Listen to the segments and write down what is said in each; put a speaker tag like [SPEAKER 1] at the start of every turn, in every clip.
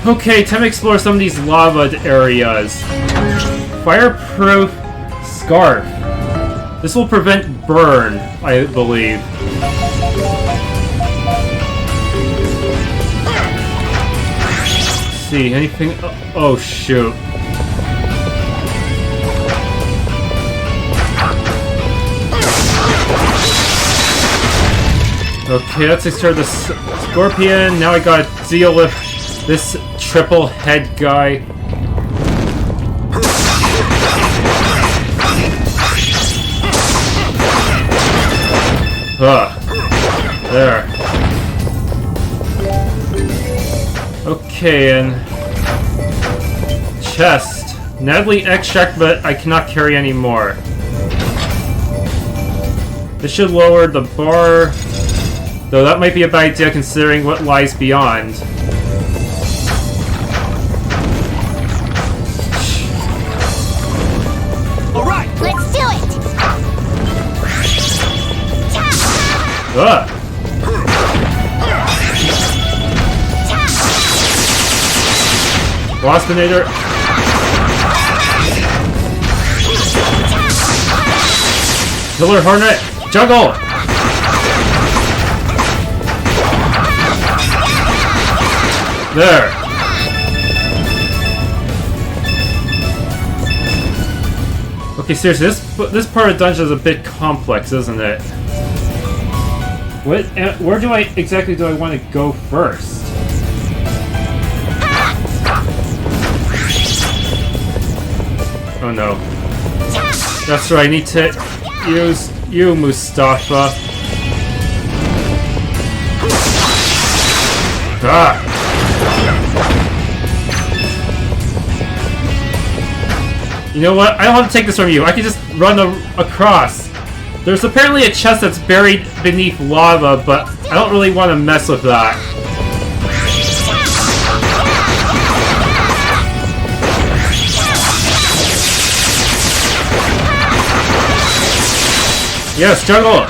[SPEAKER 1] Okay, time to explore some of these lava areas. Fireproof scarf. This will prevent burn, I believe. Let's see, anything? Oh shoot. Okay, let's extract the scorpion. Now I gotta deal with this triple head guy. There. Okay, and chest. Natalie extract, but I cannot carry any more. This should lower the bar, though that might be a bad idea considering what lies beyond.
[SPEAKER 2] Alright, let's do it!
[SPEAKER 1] Waspinator. Killer Hornet. Juggle! There. Okay, seriously, this part of the dungeon is a bit complex, isn't it? Where do I exactly want to go first? Oh no. That's right, I need to use you, Mustafa. Ah! You know what? I don't want to take this from you. I can just run across. There's apparently a chest that's buried beneath lava, but I don't really want to mess with that. Yes, juggle!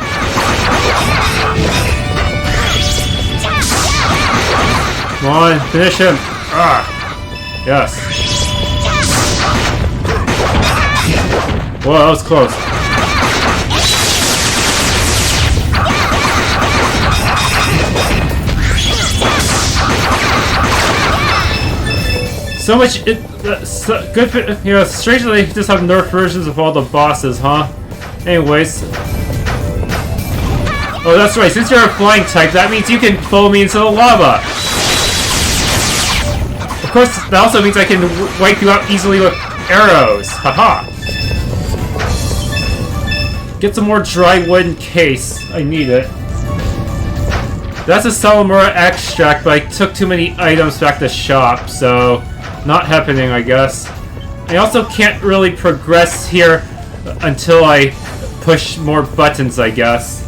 [SPEAKER 1] Come on, finish him! Ah! Yes. Whoa, that was close. So much good for, you know, strangely they just have nerf versions of all the bosses, huh? Anyways. Oh, that's right, since you're a flying type, that means you can follow me into the lava! Of course, that also means I can wipe you out easily with arrows! Haha! Get some more dry wood in case I need it. That's a Salamura extract, but I took too many items back to shop, so not happening, I guess. I also can't really progress here until I push more buttons, I guess.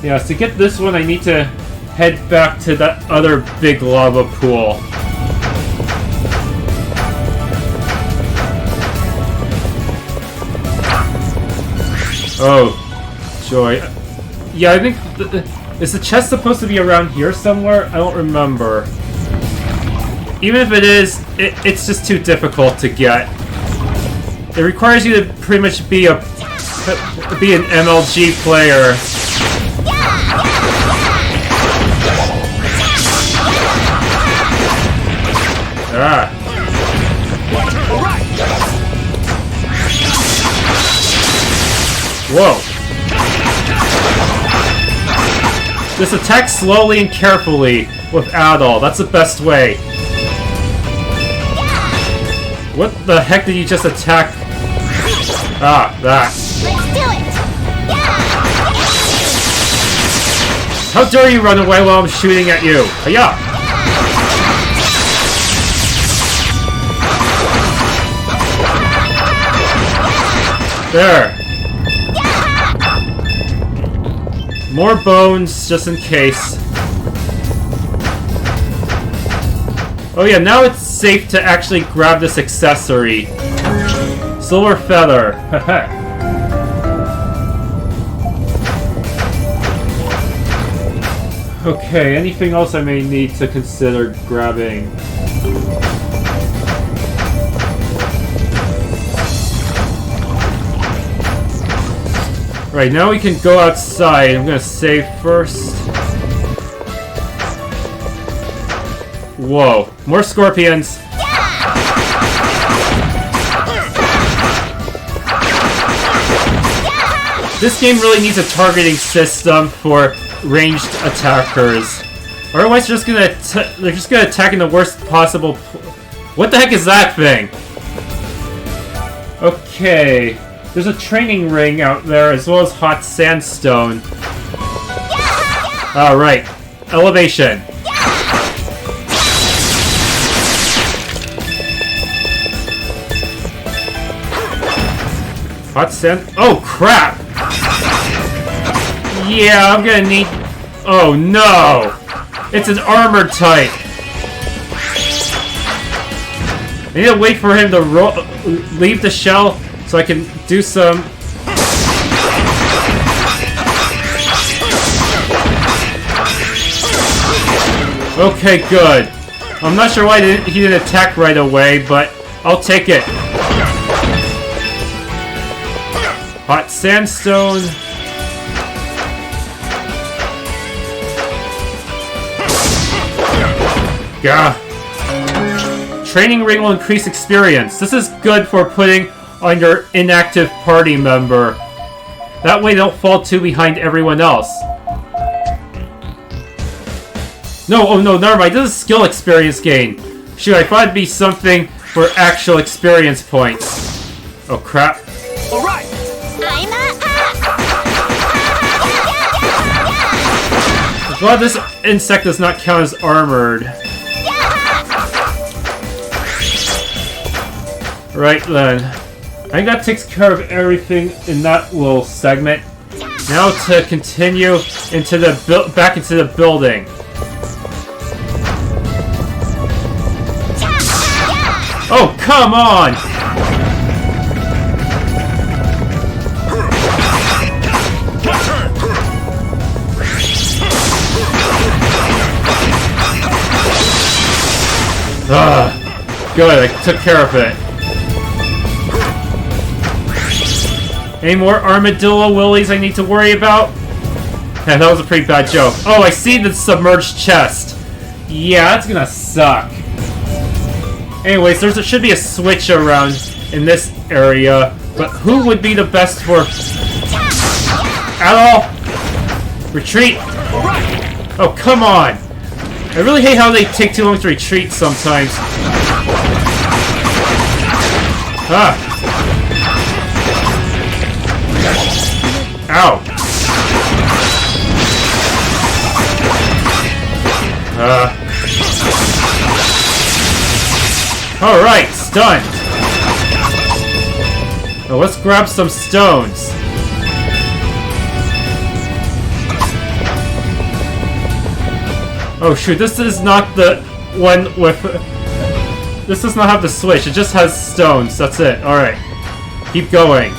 [SPEAKER 1] Yeah, so to get this one, I need to head back to that other big lava pool. Oh, joy. Yeah, I think... is the chest supposed to be around here somewhere? I don't remember. Even if it is, it's just too difficult to get. It requires you to pretty much be an MLG player. Ah. Whoa. Just attack slowly and carefully with Adol. That's the best way. What the heck did you just attack? Ah, that.
[SPEAKER 2] Let's do it!
[SPEAKER 1] How dare you run away while I'm shooting at you? Hiya! There. More bones, just in case. Oh yeah, now it's safe to actually grab this accessory. Silver feather. Okay, anything else I may need to consider grabbing? Right, now we can go outside. I'm gonna save first. Whoa, more scorpions. This game really needs a targeting system for ranged attackers. Otherwise, they're just gonna attack in the worst possible. What the heck is that thing? Okay, there's a training ring out there as well as hot sandstone. All right, elevation. Hot sand. Oh crap! Yeah, I'm gonna need. Oh no! It's an armor type! I need to wait for him to leave the shell so I can do some. Okay, good. I'm not sure why he didn't attack right away, but I'll take it. Hot sandstone. Yeah. Training ring will increase experience. This is good for putting on your inactive party member. That way they don't fall too behind everyone else. No, oh no, never mind. This is skill experience gain. Shoot, I thought it'd be something for actual experience points. Oh crap.
[SPEAKER 2] Alright!
[SPEAKER 1] I'm glad this insect does not count as armored. Right then. I think that takes care of everything in that little segment. Now to continue into the back into the building. Oh, come on! Good, I took care of it. Any more armadillo willies I need to worry about? Yeah, that was a pretty bad joke. Oh, I see the submerged chest. Yeah, that's gonna suck. Anyways, there should be a switch around in this area, but who would be the best for... Adol! Retreat! Oh, come on! I really hate how they take too long to retreat sometimes. Ah! Ow! Alright, stunned! Now let's grab some stones. Oh shoot, this is not the one with... This does not have the switch, it just has stones, that's it. Alright. Keep going.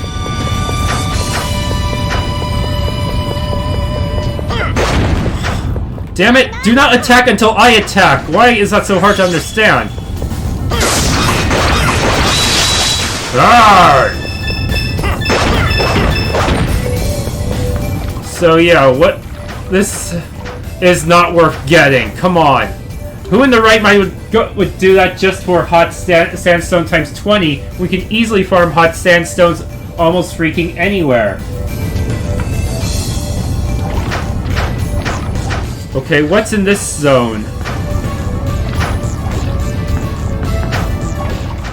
[SPEAKER 1] Damn it! Do not attack until I attack! Why is that so hard to understand? Arrgh! So yeah, what... This is not worth getting. Come on. Who in the right mind would do that just for hot sandstone times 20? We can easily farm hot sandstones almost freaking anywhere. Okay, what's in this zone?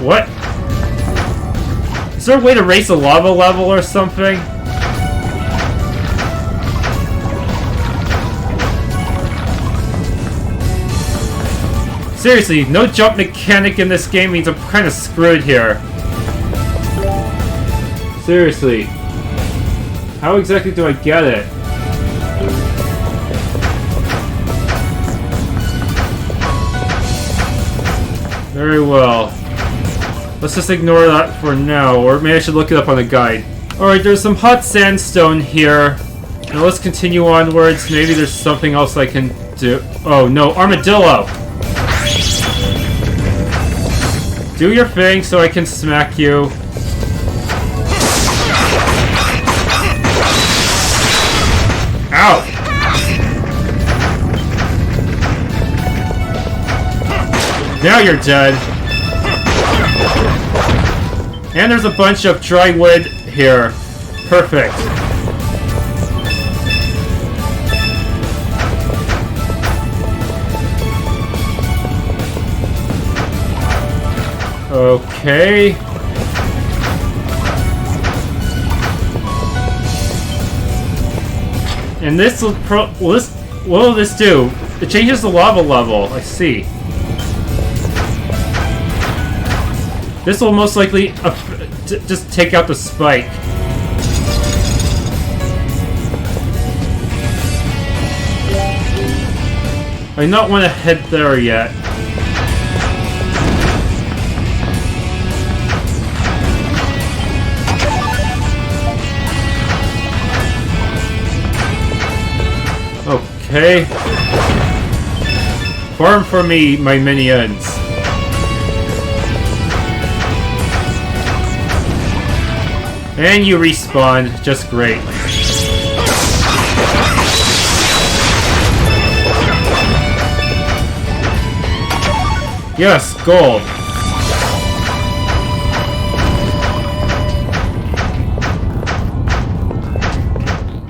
[SPEAKER 1] What? Is there a way to raise a lava level or something? Seriously, no jump mechanic in this game means I'm kind of screwed here. Seriously. How exactly do I get it? Very well. Let's just ignore that for now, or maybe I should look it up on the guide. Alright, there's some hot sandstone here. Now let's continue onwards. Maybe there's something else I can do. Oh no, armadillo! Do your thing so I can smack you. Ow! Now you're dead. And there's a bunch of dry wood here. Perfect. Okay. And this will what will this do? It changes the lava level. I see. This will most likely just take out the spike. I do not want to head there yet. Okay. Farm for me, my minions. And you respawn, just great. Yes, gold.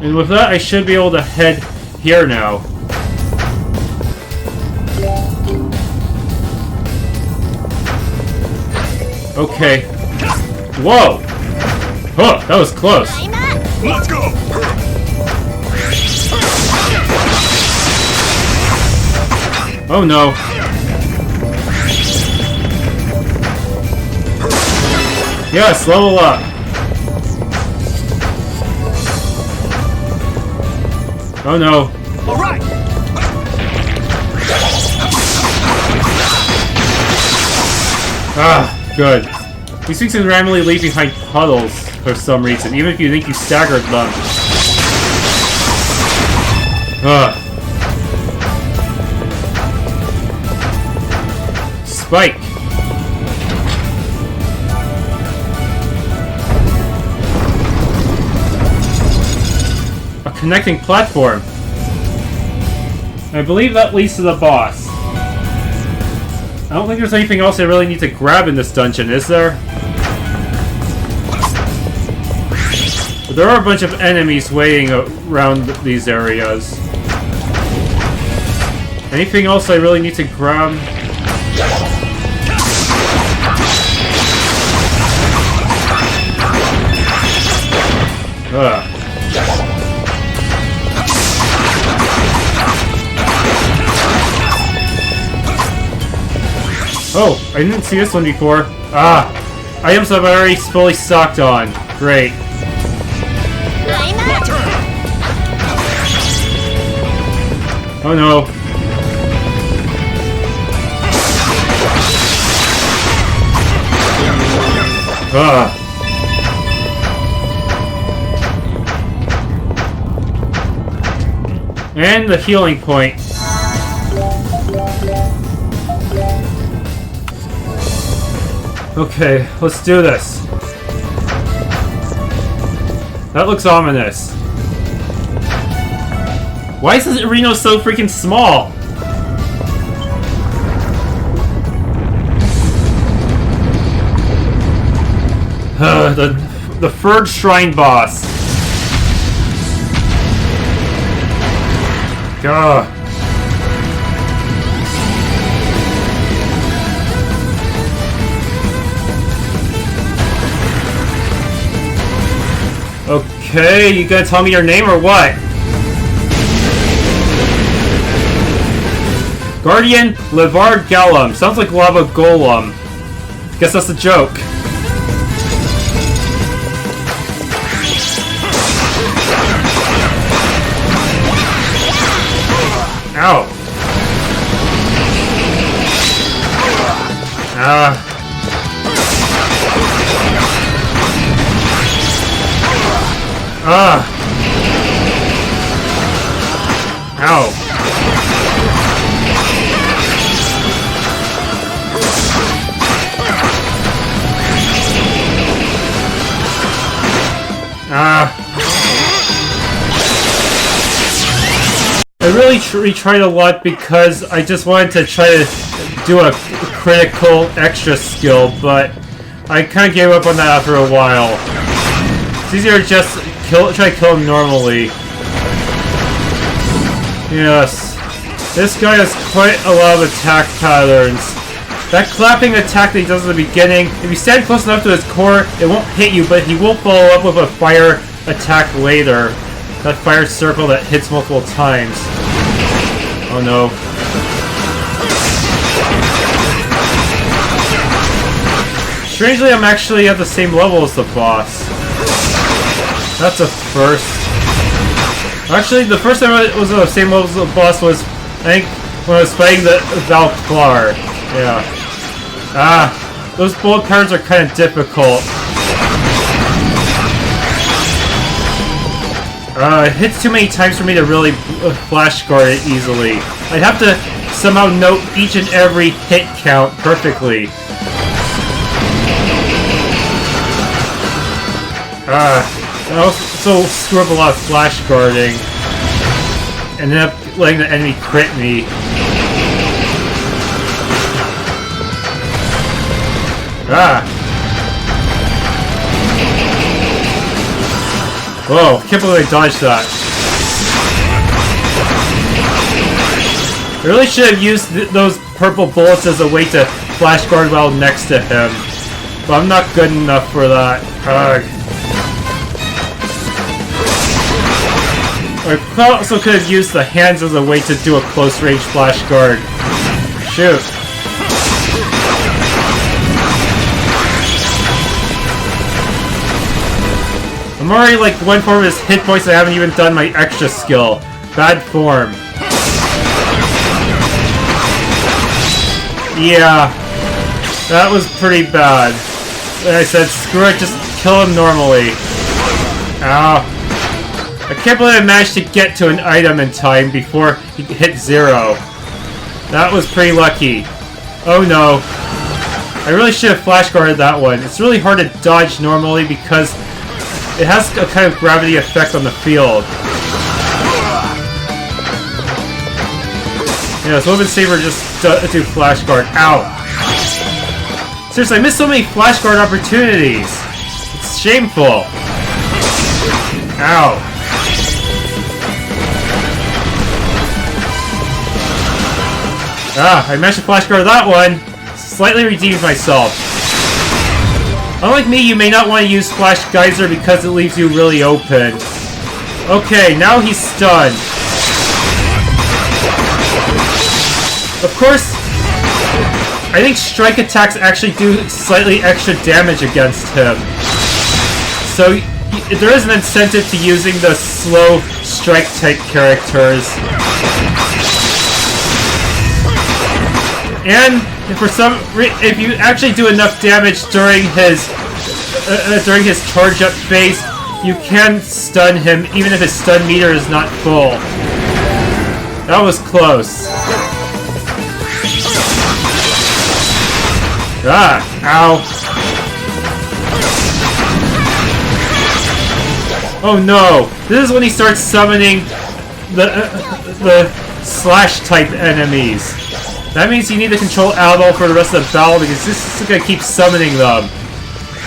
[SPEAKER 1] And with that, I should be able to head here now. Okay. Whoa! Oh, that was close.
[SPEAKER 3] Let's go!
[SPEAKER 1] Oh no. Yes, level up. Oh no.
[SPEAKER 3] All right.
[SPEAKER 1] Ah, good. These things can randomly leave behind puddles for some reason, even if you think you staggered them. Ugh. Spike. A connecting platform. I believe that leads to the boss. I don't think there's anything else I really need to grab in this dungeon, is there? But there are a bunch of enemies waiting around these areas. Anything else I really need to grab? Ugh. Oh, I didn't see this one before. Ah! Items I've already fully stocked on. Great. Oh no. Ah. And the healing point. Okay, let's do this. That looks ominous. Why is this arena so freaking small? The third shrine boss. Gah. Okay, you gonna tell me your name or what? Guardian Levard Galem. Sounds like Lava Golem. Guess that's a joke. Ow. Ah. Ah. Ow. I really tried a lot because I just wanted to try to do a critical extra skill, but I kind of gave up on that after a while. It's easier to just try to kill him normally. Yes. This guy has quite a lot of attack patterns. That clapping attack that he does at the beginning, if you stand close enough to his core, it won't hit you, but he will follow up with a fire attack later. That fire circle that hits multiple times. Oh no. Strangely, I'm actually at the same level as the boss. That's a first. Actually, the first time I was at the same level as the boss was, I think, when I was fighting the Valklar. Yeah. Those bullet patterns are kind of difficult. It hits too many times for me to really flash guard it easily. I'd have to somehow note each and every hit count perfectly. I also screw up a lot of flash guarding. And end up letting the enemy crit me. Whoa, can't believe I dodged that. I really should have used those purple bullets as a way to flash guard while next to him. But I'm not good enough for that. I also could have used the hands as a way to do a close range flash guard. Shoot. I'm already like 1/4 of his hit points and I haven't even done my extra skill. Bad form. Yeah. That was pretty bad. Like I said, screw it, just kill him normally. Ow. I can't believe I managed to get to an item in time before he hit 0. That was pretty lucky. Oh no. I really should have flash guarded that one. It's really hard to dodge normally because it has a kind of gravity effect on the field. Yeah, so Woven Saber just do flash guard. Ow! Seriously, I missed so many flash guard opportunities. It's shameful. Ow! I managed to flash guard that one. Slightly redeemed myself. Unlike me, you may not want to use Flash Geyser because it leaves you really open. Okay, now he's stunned. Of course, I think strike attacks actually do slightly extra damage against him. So there is an incentive to using the slow strike type characters. And if you actually do enough damage during his charge up phase, you can stun him even if his stun meter is not full. That was close. Ow. Oh no! This is when he starts summoning the slash type enemies. That means you need to control Adol for the rest of the battle because this is going to keep summoning them.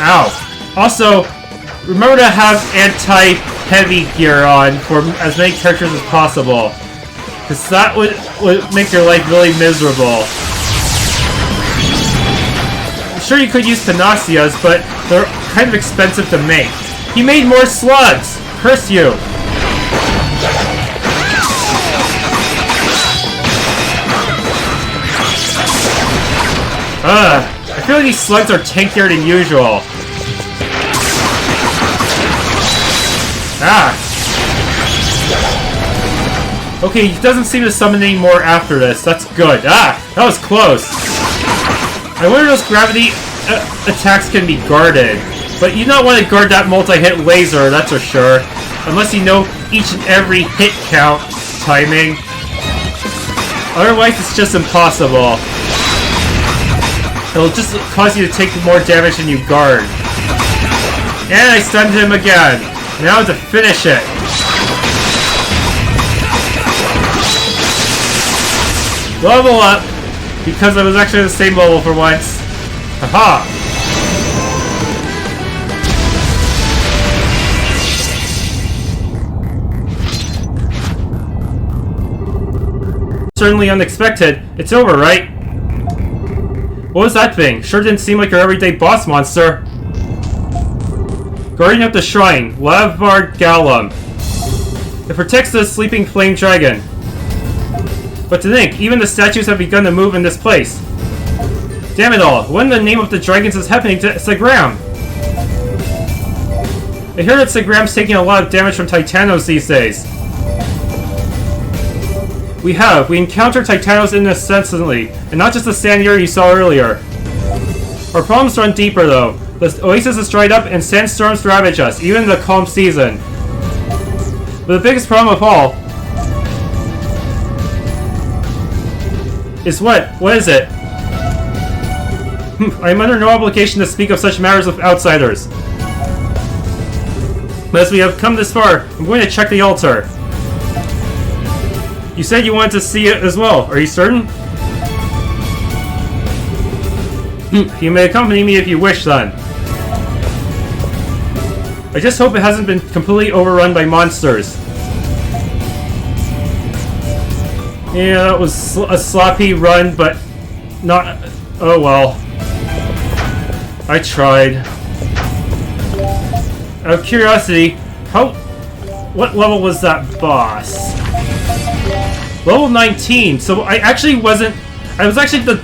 [SPEAKER 1] Ow. Also, remember to have anti-heavy gear on for as many characters as possible. Because that would make your life really miserable. I'm sure you could use Panaceas, but they're kind of expensive to make. He made more slugs! Curse you! I feel like these slugs are tankier than usual. Okay, he doesn't seem to summon any more after this. That's good. That was close. I wonder if those gravity attacks can be guarded. But you don't want to guard that multi-hit laser, that's for sure. Unless you know each and every hit count timing. Otherwise, it's just impossible. It'll just cause you to take more damage than you guard. And I stunned him again. Now to finish it. Level up! Because I was actually the same level for once. Haha! Certainly unexpected. It's over, right? What was that thing? Sure didn't seem like your everyday boss monster. Guardian of the Shrine, Levard Galem. It protects the sleeping flame dragon. But to think, even the statues have begun to move in this place. Damn it all, what in the name of the dragons is happening to Segram? I hear that Segram's taking a lot of damage from Titanos these days. We encountered Titanos incessantly, and not just the Sandier you saw earlier. Our problems run deeper though. The oasis is dried up and sandstorms ravage us, even in the calm season. But the biggest problem of all is what? What is it? I am under no obligation to speak of such matters with outsiders. But as we have come this far, I'm going to check the altar. You said you wanted to see it as well. Are you certain? You may accompany me if you wish, then. I just hope it hasn't been completely overrun by monsters. Yeah, it was a sloppy run, but not... Oh well. I tried. Out of curiosity, what level was that boss? Level 19, so I was actually the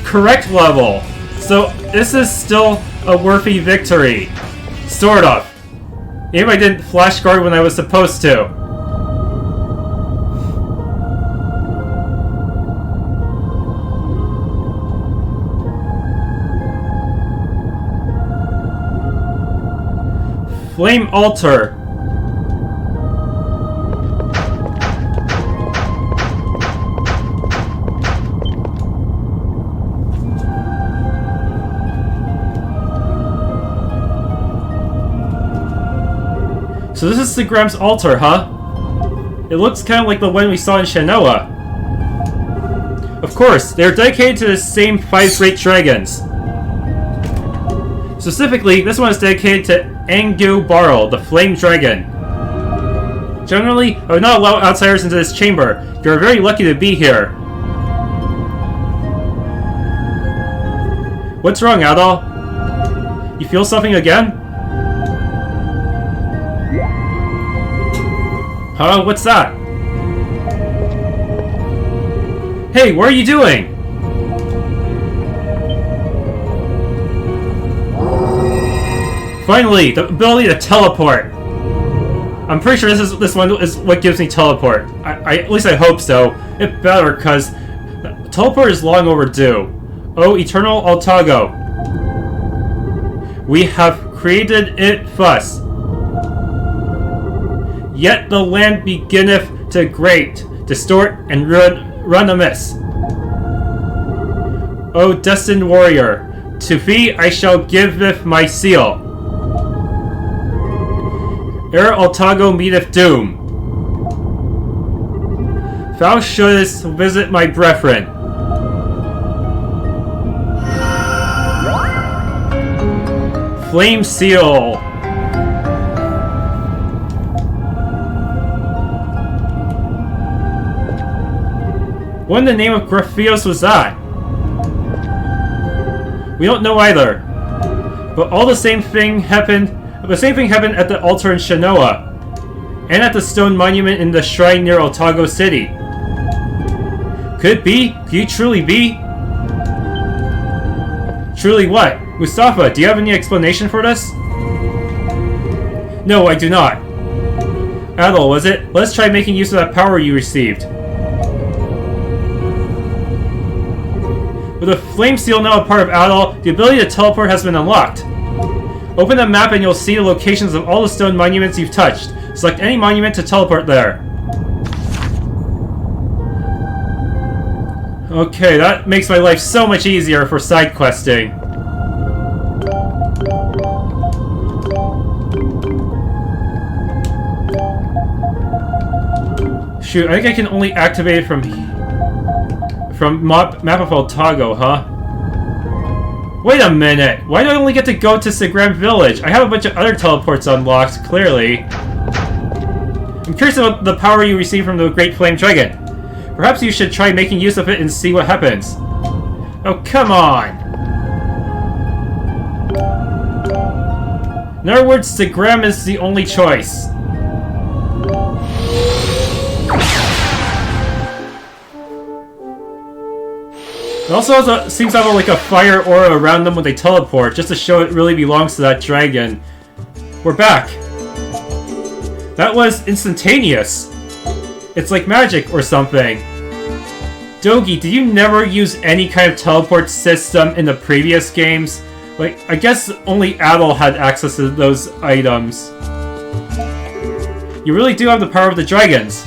[SPEAKER 1] correct level. So this is still a worthy victory. Sort of. Maybe I didn't flash guard when I was supposed to. Flame Altar. So this is Segram's altar, huh? It looks kind of like the one we saw in Shanoa. Of course, they are dedicated to the same 5 great dragons. Specifically, this one is dedicated to Angu Barl, the Flame Dragon. Generally, I would not allow outsiders into this chamber. You are very lucky to be here. What's wrong, Adol? You feel something again? Huh? What's that? Hey, what are you doing? Finally, the ability to teleport. I'm pretty sure this one is what gives me teleport. At least I hope so. It better, cause teleport is long overdue. Oh, Eternal Altago. We have created it thus. Yet the land beginneth to grate, distort, and run amiss. O destined warrior, to thee I shall giveth my seal. Ere Altago meeteth doom, thou shouldst visit my brethren. Flame Seal. What in the name of Graphios was that? We don't know either. But all the same thing happened. The same thing happened at the altar in Shanoa, and at the stone monument in the shrine near Altago City. Could it be? Could you truly be? Truly what? Mustafa, do you have any explanation for this? No, I do not. Adol, was it? Let's try making use of that power you received. With the Flame Seal now a part of Adol, the ability to teleport has been unlocked. Open the map and you'll see the locations of all the stone monuments you've touched. Select any monument to teleport there. Okay, that makes my life so much easier for side questing. Shoot, I think I can only activate it from map of Altago, huh? Wait a minute! Why do I only get to go to Segram Village? I have a bunch of other teleports unlocked, clearly. I'm curious about the power you receive from the Great Flame Dragon. Perhaps you should try making use of it and see what happens. Oh, come on! In other words, Segram is the only choice. It also seems to have like a fire aura around them when they teleport, just to show it really belongs to that dragon. We're back. That was instantaneous. It's like magic or something. Dogi, did you never use any kind of teleport system in the previous games? Like, I guess only Adol had access to those items. You really do have the power of the dragons.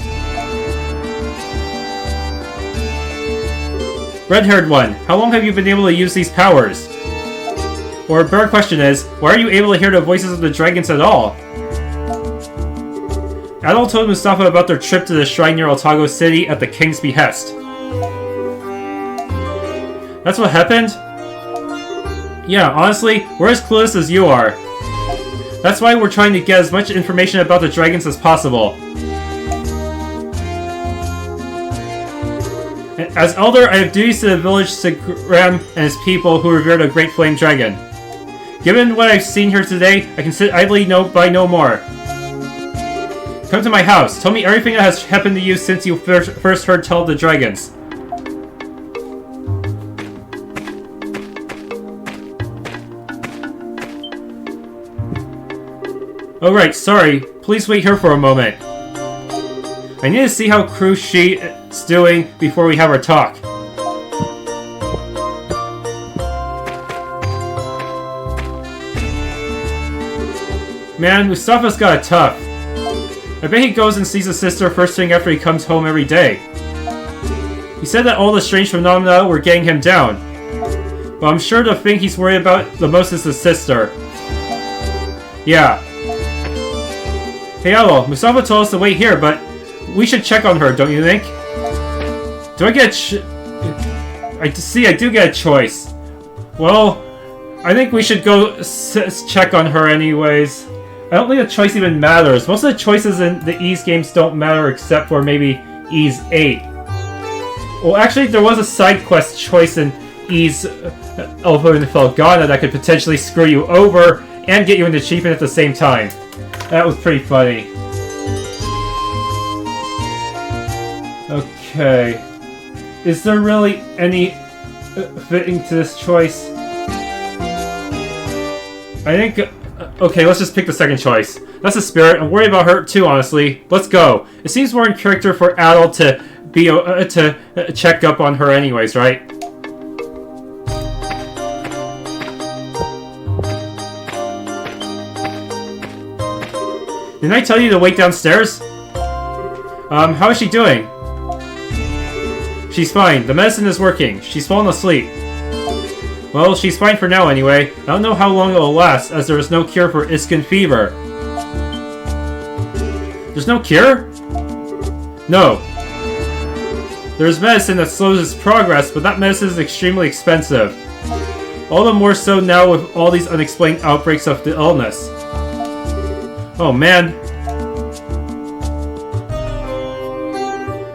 [SPEAKER 1] Red-haired one, how long have you been able to use these powers? Or a better question is, why are you able to hear the voices of the dragons at all? Adol told Mustafa about their trip to the shrine near Altago City at the king's behest. That's what happened? Yeah, honestly, we're as clueless as you are. That's why we're trying to get as much information about the dragons as possible. As Elder, I have duties to the village Segram and his people who revere the Great Flame Dragon. Given what I've seen here today, I can sit idly by no more. Come to my house. Tell me everything that has happened to you since you first heard tell of the dragons. Alright, sorry. Please wait here for a moment. I need to see how Krushi is doing before we have our talk. Man, Mustafa's got it tough. I bet he goes and sees his sister first thing after he comes home every day. He said that all the strange phenomena were getting him down. But I'm sure the thing he's worried about the most is his sister. Yeah. Hey Adol, Mustafa told us to wait here, but we should check on her, don't you think? Do I get I do get a choice. Well, I think we should go check on her anyways. I don't think the choice even matters. Most of the choices in the Ys games don't matter except for maybe Ys 8. Well, actually, there was a side quest choice in Ys Alpha and Falcom that could potentially screw you over and get you an achievement at the same time. That was pretty funny. Okay. Is there really any fitting to this choice? I think... okay, let's just pick the second choice. That's the spirit. I'm worried about her too, honestly. Let's go. It seems more in character for Adol to be to check up on her anyways, right? Didn't I tell you to wait downstairs? How is she doing? She's fine. The medicine is working. She's fallen asleep. Well, she's fine for now anyway. I don't know how long it will last, as there is no cure for Iskin fever. There's no cure? No. There's medicine that slows its progress, but that medicine is extremely expensive. All the more so now with all these unexplained outbreaks of the illness. Oh man.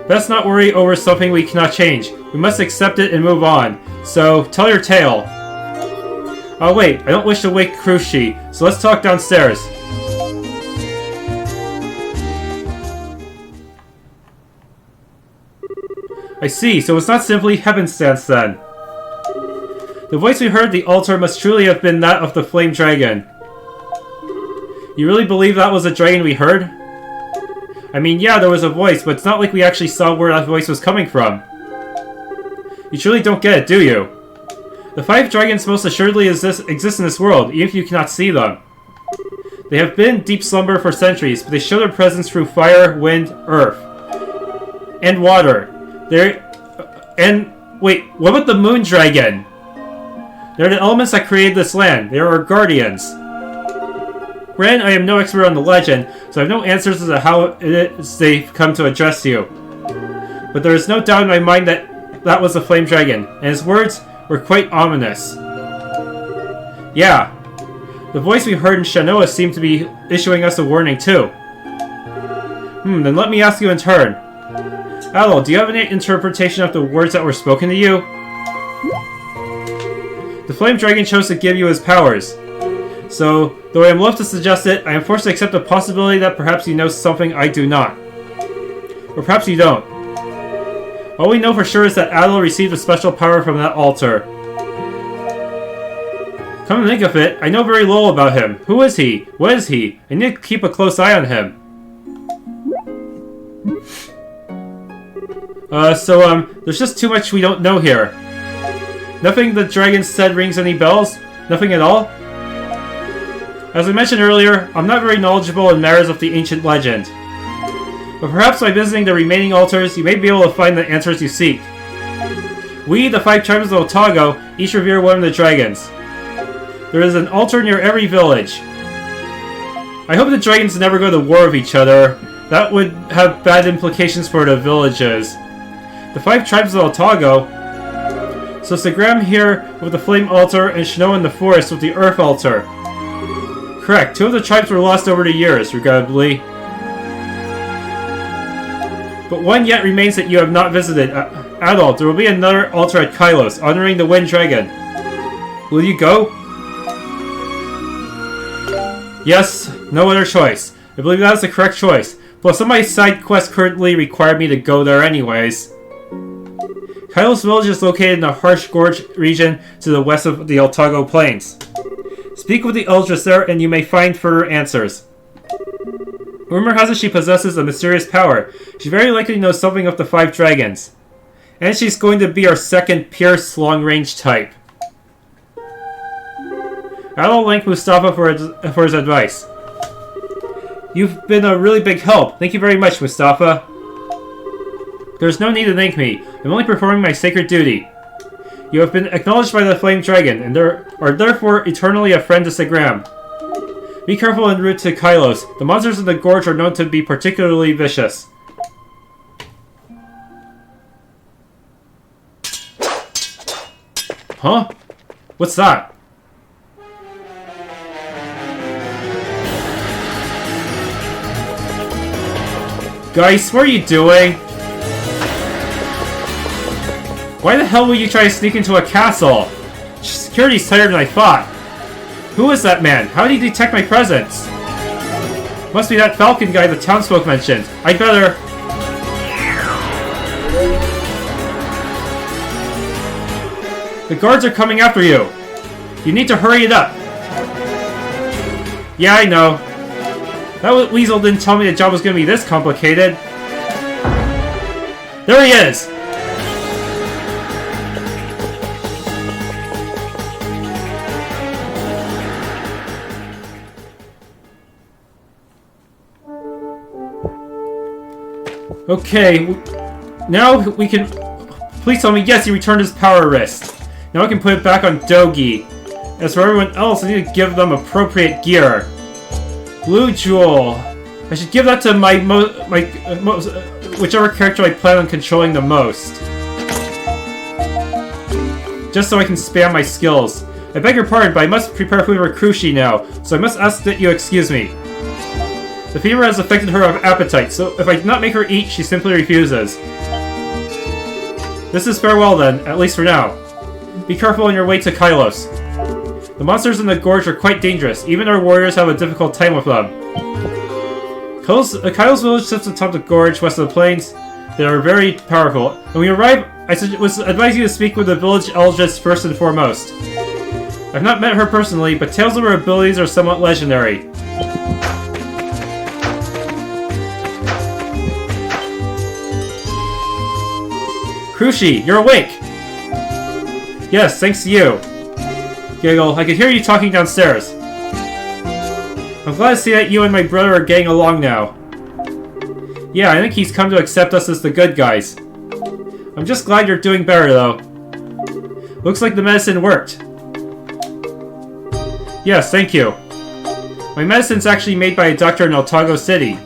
[SPEAKER 1] Best not worry over something we cannot change. We must accept it and move on. So, tell your tale. Oh wait, I don't wish to wake Krushi, so let's talk downstairs. I see, so it's not simply happenstance then. The voice we heard at the altar must truly have been that of the Flame Dragon. You really believe that was the dragon we heard? I mean, yeah, there was a voice, but it's not like we actually saw where that voice was coming from. You truly don't get it, do you? The 5 dragons most assuredly exist in this world, even if you cannot see them. They have been in deep slumber for centuries, but they show their presence through fire, wind, earth, and water. Wait, what about the moon dragon? They're the elements that created this land. They are our guardians. Granted, I am no expert on the legend, so I have no answers as to how it is they've come to address you. But there is no doubt in my mind that that was the Flame Dragon, and his words were quite ominous. Yeah, the voice we heard in Shanoa seemed to be issuing us a warning too. Then let me ask you in turn. Adol, do you have any interpretation of the words that were spoken to you? The Flame Dragon chose to give you his powers. So, though I am loath to suggest it, I am forced to accept the possibility that perhaps you know something I do not. Or perhaps you don't. All we know for sure is that Adol received a special power from that altar. Come to think of it, I know very little about him. Who is he? What is he? I need to keep a close eye on him. There's just too much we don't know here. Nothing the dragon said rings any bells? Nothing at all? As I mentioned earlier, I'm not very knowledgeable in matters of the ancient legend. But perhaps by visiting the remaining altars, you may be able to find the answers you seek. We, the 5 tribes of Altago, each revere one of the dragons. There is an altar near every village. I hope the dragons never go to war with each other. That would have bad implications for the villages. The 5 tribes of Altago. So Segram here with the Flame Altar and Shanoa in the forest with the Earth Altar. Correct, 2 of the tribes were lost over the years, regrettably. But one yet remains that you have not visited. Adol, there will be another altar at Kylos, honoring the Wind Dragon. Will you go? Yes, no other choice. I believe that is the correct choice. Plus, some of my side quests currently require me to go there anyways. Kylos village is located in the Harsh Gorge region to the west of the Altago Plains. Speak with the Eldris there and you may find further answers. Rumor has it she possesses a mysterious power. She very likely knows something of the 5 dragons. And she's going to be our second Pierce long-range type. Adol thanked Mustafa for his advice. You've been a really big help. Thank you very much, Mustafa. There's no need to thank me. I'm only performing my sacred duty. You have been acknowledged by the Flame Dragon, and are therefore eternally a friend to Segram. Be careful en route to Kylos. The monsters in the gorge are known to be particularly vicious. Huh? What's that? Guys, what are you doing? Why the hell would you try to sneak into a castle? Security's tighter than I thought. Who is that man? How did he detect my presence? Must be that Falcon guy the townsfolk mentioned. I'd better... The guards are coming after you. You need to hurry it up. Yeah, I know. That weasel didn't tell me the job was going to be this complicated. There he is! Okay, now we can... Please tell me, yes, he returned his power wrist. Now I can put it back on Dogi. As for everyone else, I need to give them appropriate gear. Blue Jewel. I should give that to whichever character I plan on controlling the most. Just so I can spam my skills. I beg your pardon, but I must prepare food for Krushi now, so I must ask that you excuse me. The fever has affected her appetite, so if I do not make her eat, she simply refuses. This is farewell then, at least for now. Be careful on your way to Kylos. The monsters in the gorge are quite dangerous. Even our warriors have a difficult time with them. Kylos village sits atop the gorge west of the plains. They are very powerful. When we arrive, I would advise you to speak with the village Eldris first and foremost. I've not met her personally, but tales of her abilities are somewhat legendary. Krushi, you're awake! Yes, thanks to you. Giggle, I could hear you talking downstairs. I'm glad to see that you and my brother are getting along now. Yeah, I think he's come to accept us as the good guys. I'm just glad you're doing better, though. Looks like the medicine worked. Yes, thank you. My medicine's actually made by a doctor in Altago City.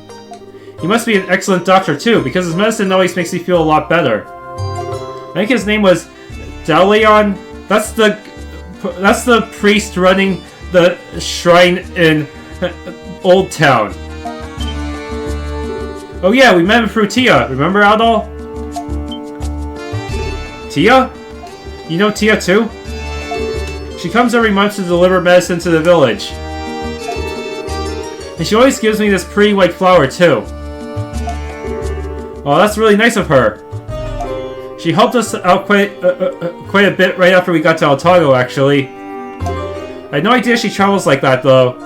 [SPEAKER 1] He must be an excellent doctor too, because his medicine always makes me feel a lot better. I think his name was Dalion. That's the priest running the shrine in Old Town. Oh yeah, we met him through Tia. Remember, Adol? Tia? You know Tia too? She comes every month to deliver medicine to the village. And she always gives me this pretty white flower too. Oh, that's really nice of her. She helped us out quite a bit right after we got to Altago, actually. I had no idea she travels like that, though.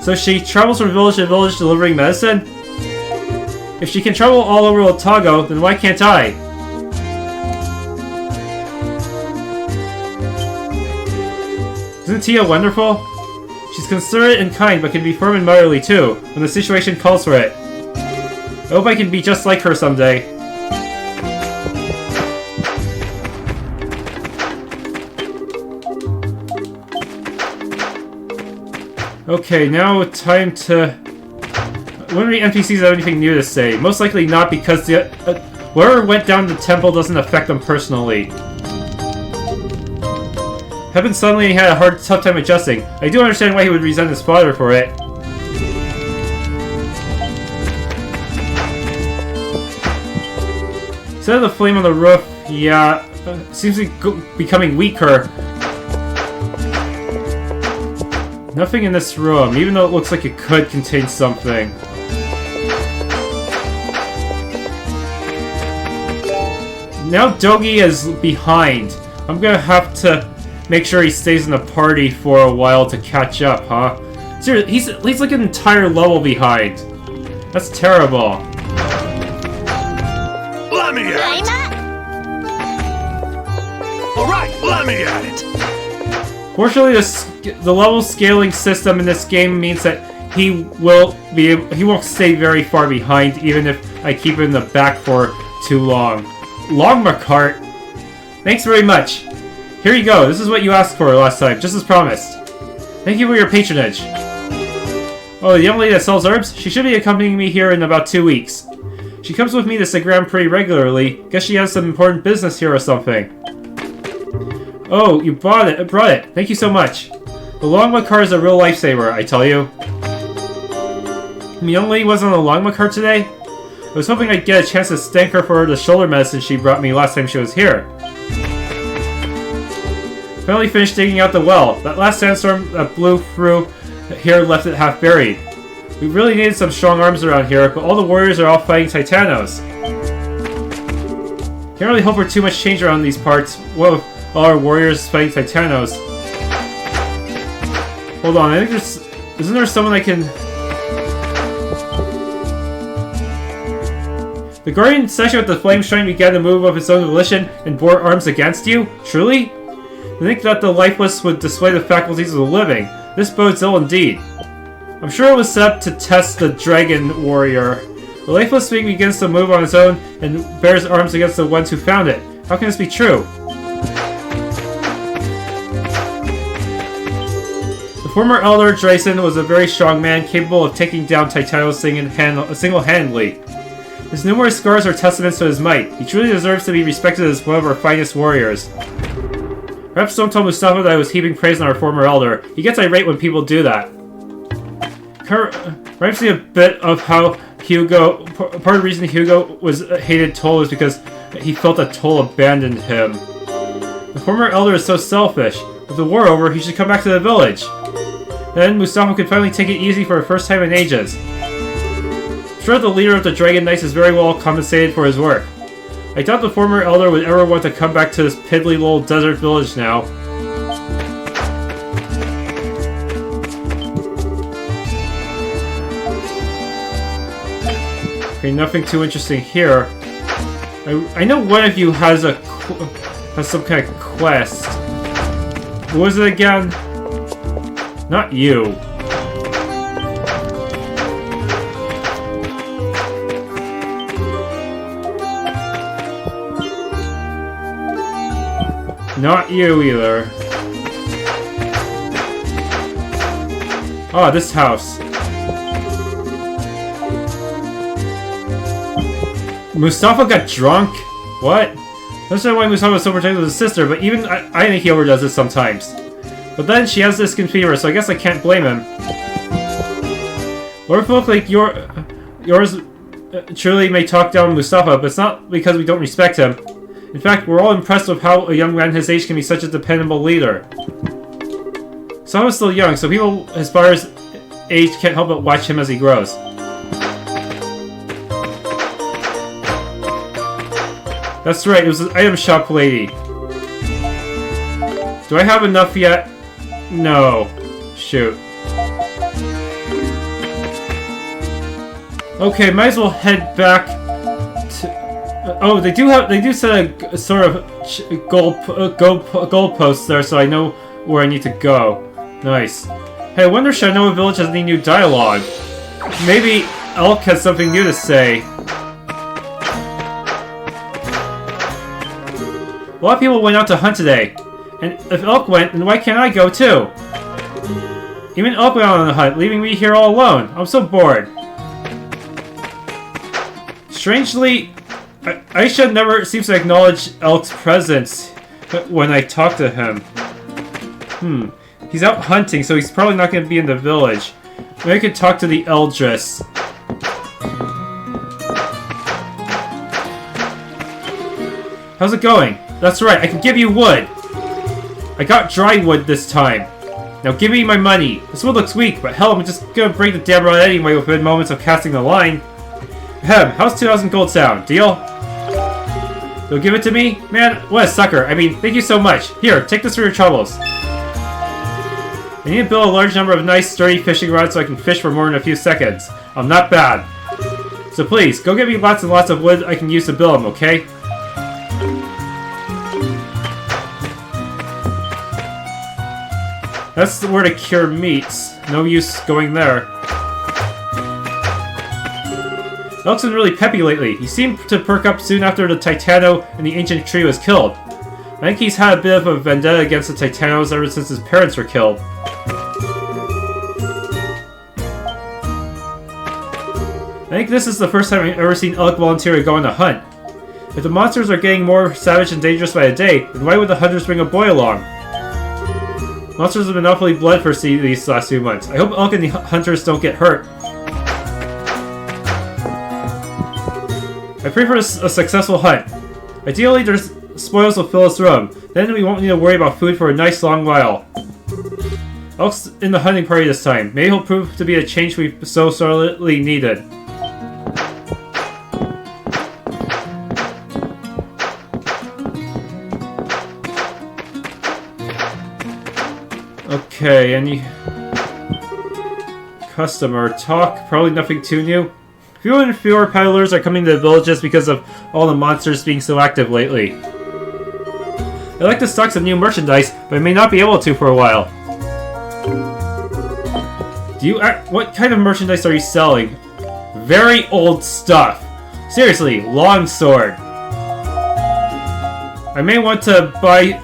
[SPEAKER 1] So she travels from village to village delivering medicine? If she can travel all over Altago, then why can't I? Isn't Tia wonderful? She's considerate and kind, but can be firm and motherly too, when the situation calls for it. I hope I can be just like her someday. Okay, now time to... When any NPCs have anything new to say? Most likely not, because the whoever went down the temple doesn't affect them personally. Heaven suddenly had a tough time adjusting. I do understand why he would resent his father for it. Instead of the flame on the roof, yeah, seems to be becoming weaker. Nothing in this room, even though it looks like it could contain something. Now Dogi is behind. I'm gonna have to make sure he stays in the party for a while to catch up, huh? Seriously, he's like an entire level behind. That's terrible.
[SPEAKER 3] Let me at it! Alright, let me at it!
[SPEAKER 1] Fortunately, the level scaling system in this game means that he won't stay very far behind, even if I keep him in the back for too long. Longma cart. Thanks very much. Here you go. This is what you asked for last time, just as promised. Thank you for your patronage. Oh, the young lady that sells herbs? She should be accompanying me here in about 2 weeks. She comes with me to Segram pretty regularly. Guess she has some important business here or something. Oh, you brought it. Thank you so much. The Longma cart is a real lifesaver, I tell you. The young lady wasn't on the Longma cart today? I was hoping I'd get a chance to thank her for the shoulder medicine she brought me last time she was here. Finally finished digging out the well. That last sandstorm that blew through here left it half buried. We really needed some strong arms around here, but all the warriors are all fighting Titanos. Can't really hope for too much change around these parts. Whoa, all our warriors fighting Titanos. Hold on, I think isn't there someone I can... The Guardian section with the Flame Shrine began to move of its own volition and bore arms against you? Truly? I think that the lifeless would display the faculties of the living. This bodes ill indeed. I'm sure it was set up to test the Dragon Warrior. The lifeless being begins to move on its own and bears arms against the ones who found it. How can this be true? The former Elder Draisen was a very strong man, capable of taking down Titanos single-handedly. His numerous scars are testaments to his might. He truly deserves to be respected as one of our finest warriors. Perhaps don't tell Mustafa that I was heaping praise on our former elder. He gets irate when people do that. Reminds me a bit of how Hugo... Part of the reason Hugo hated Toll is because he felt that Toll abandoned him. The former elder is so selfish. With the war over, he should come back to the village. Then Mustafa could finally take it easy for the first time in ages. I'm sure the leader of the Dragon Knights is very well compensated for his work. I doubt the former elder would ever want to come back to this piddly little desert village now. Okay, nothing too interesting here. I know one of you has some kind of quest. What was it again? Not you. Not you either. Ah, this house. Mustafa got drunk? What? That's not why Mustafa was so protective of his sister, but even I think he overdoes this sometimes. But then she has this fever, so I guess I can't blame him. Or folk like yours truly may talk down Mustafa, but it's not because we don't respect him. In fact, we're all impressed with how a young man his age can be such a dependable leader. Mustafa's still young, so people as far as age can't help but watch him as he grows. That's right, it was an item shop lady. Do I have enough yet? No. Shoot. Okay, might as well head back to... oh, they do set a sort of goalpost there, so I know where I need to go. Nice. Hey, I wonder if Shinoa Village has any new dialogue. Maybe Elk has something new to say. A lot of people went out to hunt today. And if Elk went, then why can't I go too? Even Elk went out on the hunt, leaving me here all alone. I'm so bored. Strangely, Aisha never seems to acknowledge Elk's presence when I talk to him. He's out hunting, so he's probably not going to be in the village. Maybe I could talk to the Eldris. How's it going? That's right, I can give you wood. I got dry wood this time. Now give me my money. This wood looks weak, but hell, I'm just gonna break the damn rod anyway within moments of casting the line. Ahem, how's 2,000 gold sound? Deal? You'll give it to me? Man, what a sucker. I mean, thank you so much. Here, take this for your troubles. I need to build a large number of nice, sturdy fishing rods so I can fish for more than a few seconds. I'm not bad. So please, go get me lots and lots of wood I can use to build them, okay? That's where the cure meets. No use going there. Elk's been really peppy lately. He seemed to perk up soon after the Titano and the ancient tree was killed. I think he's had a bit of a vendetta against the Titanos ever since his parents were killed. I think this is the first time I've ever seen Elk volunteer to go on a hunt. If the monsters are getting more savage and dangerous by the day, then why would the hunters bring a boy along? Monsters have been awfully bloodthirsty these last few months. I hope Elk and the hunters don't get hurt. I pray for a successful hunt. Ideally, there's spoils will fill his room. Then we won't need to worry about food for a nice long while. Elk's in the hunting party this time. Maybe he'll prove to be a change we so sorely needed. Okay, any customer talk? Probably nothing too new. Fewer and fewer peddlers are coming to the villages because of all the monsters being so active lately. I'd like to stock some new merchandise, but I may not be able to for a while. What kind of merchandise are you selling? Very old stuff. Seriously, longsword. I may want to buy...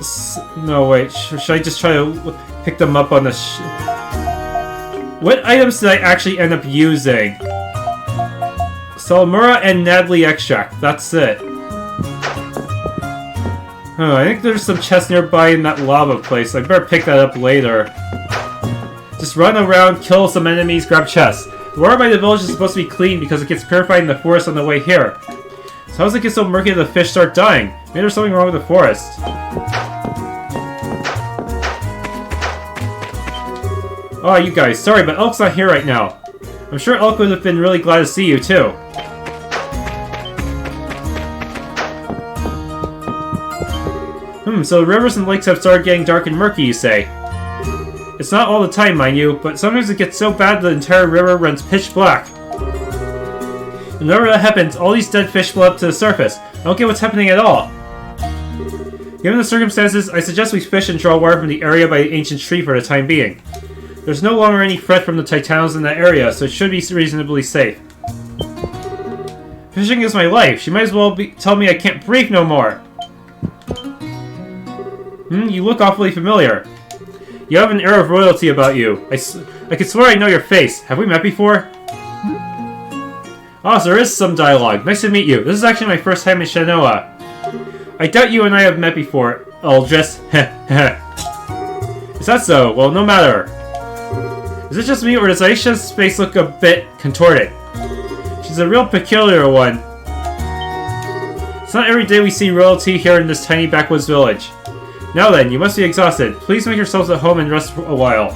[SPEAKER 1] no, wait. Should I just try to pick them up on the... What items did I actually end up using? Salamura and Nadley extract. That's it. I think there's some chests nearby in that lava place. I better pick that up later. Just run around, kill some enemies, grab chests. The water by the village is supposed to be clean because it gets purified in the forest on the way here. So how does it get so murky that the fish start dying? Maybe there's something wrong with the forest. Oh, you guys, sorry, but Elk's not here right now. I'm sure Elk would have been really glad to see you, too. So the rivers and lakes have started getting dark and murky, you say? It's not all the time, mind you, but sometimes it gets so bad the entire river runs pitch black. Whenever that happens, all these dead fish float up to the surface. I don't get what's happening at all. Given the circumstances, I suggest we fish and draw water from the area by the ancient tree for the time being. There's no longer any threat from the Titanos in that area, so it should be reasonably safe. Fishing is my life. She might as well tell me I can't breathe no more. You look awfully familiar. You have an air of royalty about you. I could swear I know your face. Have we met before? Oh, so there is some dialogue. Nice to meet you. This is actually my first time in Shanoa. I doubt you and I have met before. I'll just heh. Is that so? Well, no matter. Is it just me, or does Aisha's face look a bit contorted? She's a real peculiar one. It's not every day we see royalty here in this tiny backwoods village. Now then, you must be exhausted. Please make yourselves at home and rest for a while.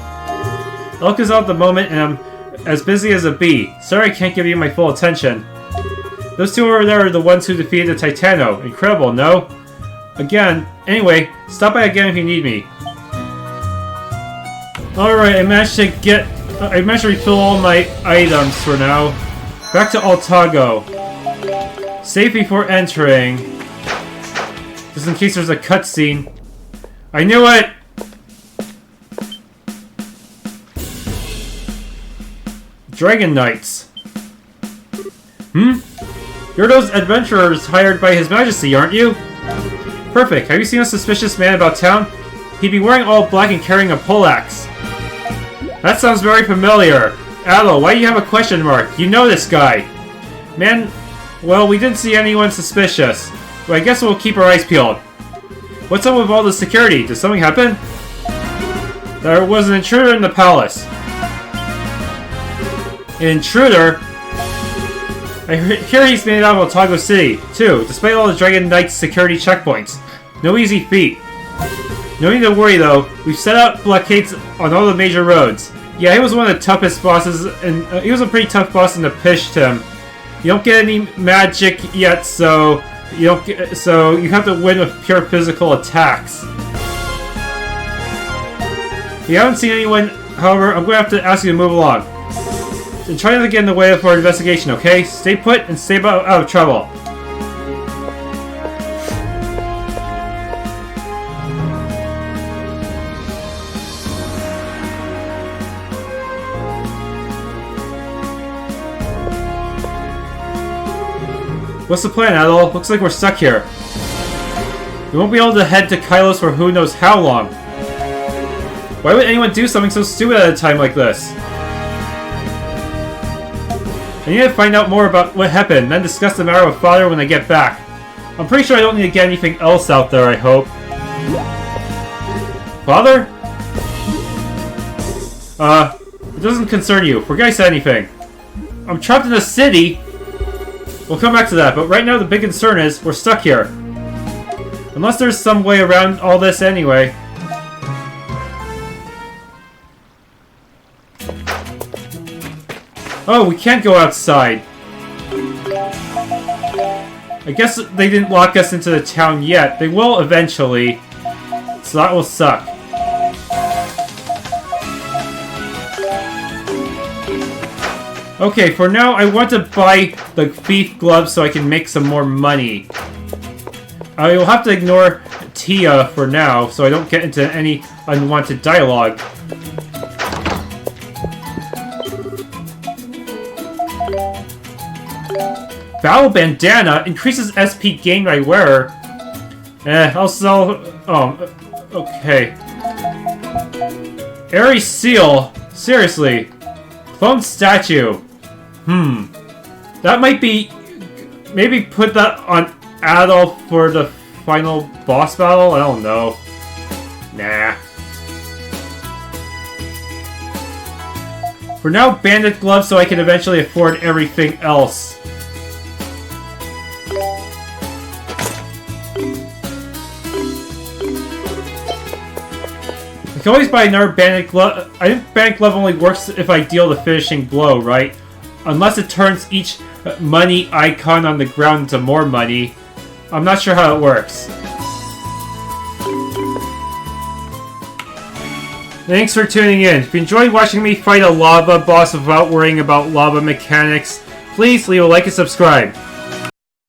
[SPEAKER 1] Elk is out at the moment, and I'm as busy as a bee. Sorry I can't give you my full attention. Those two over there are the ones who defeated the Titano. Incredible, no? Again. Anyway, stop by again if you need me. Alright, I managed to refill all my items for now. Back to Altago. Save before entering. Just in case there's a cutscene. I knew it! Dragon Knights. You're those adventurers hired by His Majesty, aren't you? Perfect. Have you seen a suspicious man about town? He'd be wearing all black and carrying a poleaxe. That sounds very familiar. Adol, why do you have a question mark? You know this guy. Man, well, we didn't see anyone suspicious. But I guess we'll keep our eyes peeled. What's up with all the security? Did something happen? There was an intruder in the palace. An intruder? I hear he's made out of Altago City, too, despite all the Dragon Knight's security checkpoints. No easy feat. No need to worry though, we've set out blockades on all the major roads. Yeah, he was one of the toughest bosses, and he was a pretty tough boss in Napishtim. You don't get any magic yet, so you have to win with pure physical attacks. You haven't seen anyone, however, I'm going to have to ask you to move along. And try not to get in the way of our investigation, okay? Stay put and stay out of trouble. What's the plan, Adol? Looks like we're stuck here. We won't be able to head to Kylos for who knows how long. Why would anyone do something so stupid at a time like this? I need to find out more about what happened, then discuss the matter with Father when I get back. I'm pretty sure I don't need to get anything else out there, I hope. Father? It doesn't concern you. Forget I said anything. I'm trapped in a city? We'll come back to that, but right now the big concern is we're stuck here. Unless there's some way around all this anyway. Oh, we can't go outside. I guess they didn't lock us into the town yet. They will eventually. So that will suck. Okay, for now I want to buy the thief gloves so I can make some more money. I will have to ignore Tia for now so I don't get into any unwanted dialogue. Battle Bandana increases SP gained by wearer. I'll sell... Oh, okay. Airy Seal? Seriously. Clone Statue. That might be... Maybe put that on Adol for the final boss battle? I don't know. Nah. For now, Bandit Gloves so I can eventually afford everything else. I can always buy another Bandit Glove. I think Bandit Glove only works if I deal the finishing blow, right? Unless it turns each money icon on the ground into more money. I'm not sure how it works. Thanks for tuning in. If you enjoyed watching me fight a lava boss without worrying about lava mechanics, please leave a like and subscribe.